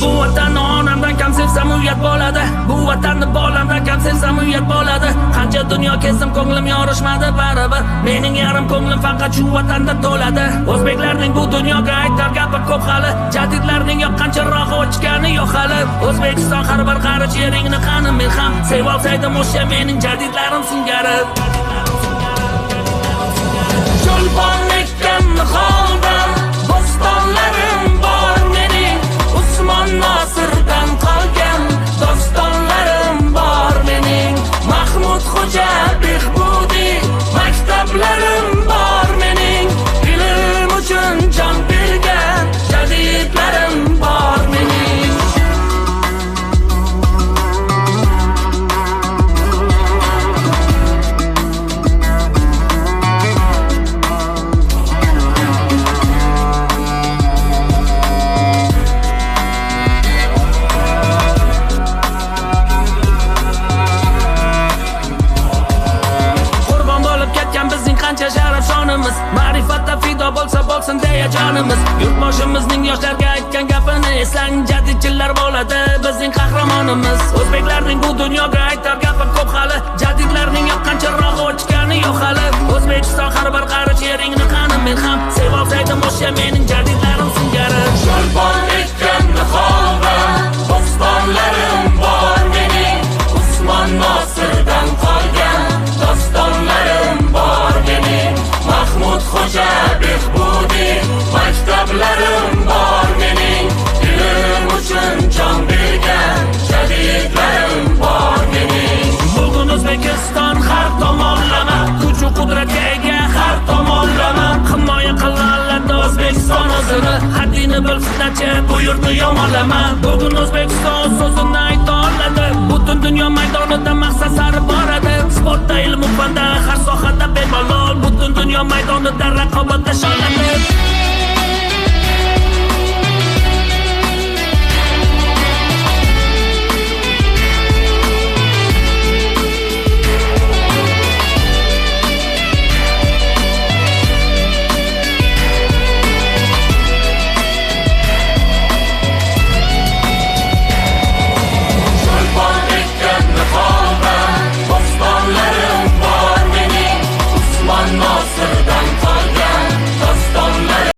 Bu vatanni onamdan kam sevsam uyat bo'ladi. Bu vatanni bolamdan kam sevsam uyat bo'ladi. Qancha dunyo kezdim ko'nglim yorishmadi baribir. Mening yarim ko'nglim faqat shu vatanda to'ladi. O'zbeklarning bu dunyoga aytar gapi ko'p hali. Jadidlarning yoqqanchirog'i o'chgani yo'q hali. O'zbekiston har bir qarich yeringni qani men ham sevib olsaydim o'sha mening jadidlarim singari. Cho'lpon ekkanni holdan bo'stonlarim bor mening. Usmon Nosirdan qolgan dostonlarim bor mening. Mahmud Xo'ja Behbudiy maktablarim bor mening. Ilm uchun jon bergan jadidlarim bor mening. Ma'rifatda fido bo'lsa bo'lsin deya jonimiz. Yurtboshimizning yoshlarga aytgan gapini eslang, jadidchilar bo'ladi bizning qahramonimiz. O'zbeklarning bu dunyoga aytar gapi ko'p hali. Jadidlarning yoqqanchirog'i o'chgani yo'q hali. O'zbekiston har bir qarich yeringni qani men ham sevib olsaydim o'sha mening jadidlarim singari. Cho'lpon ekkanni holdan bo'stonlarim bor mening. Usmon Nosirdan qolgan dostonlarim bor mening. Mahmud Xo'ja Behbudiy maktablarim bor mening. Ilm uchun jon bergan jadidlarim bor mening. Bugun O'zbekiston har tomonlama kuch va qudratga ega har tomonlama. Himoya qiladi O'zbekiston o'zini, haddini bil fitnachi bu yurtni yomonlama. Bugun O'zbekiston so'zini ayta oladi, butun dunyo maydonida maqsad sari boradi. Sportda, ilm-fanda, har sohada bemalol butun dunyo maydonida raqobatda shonlanadi.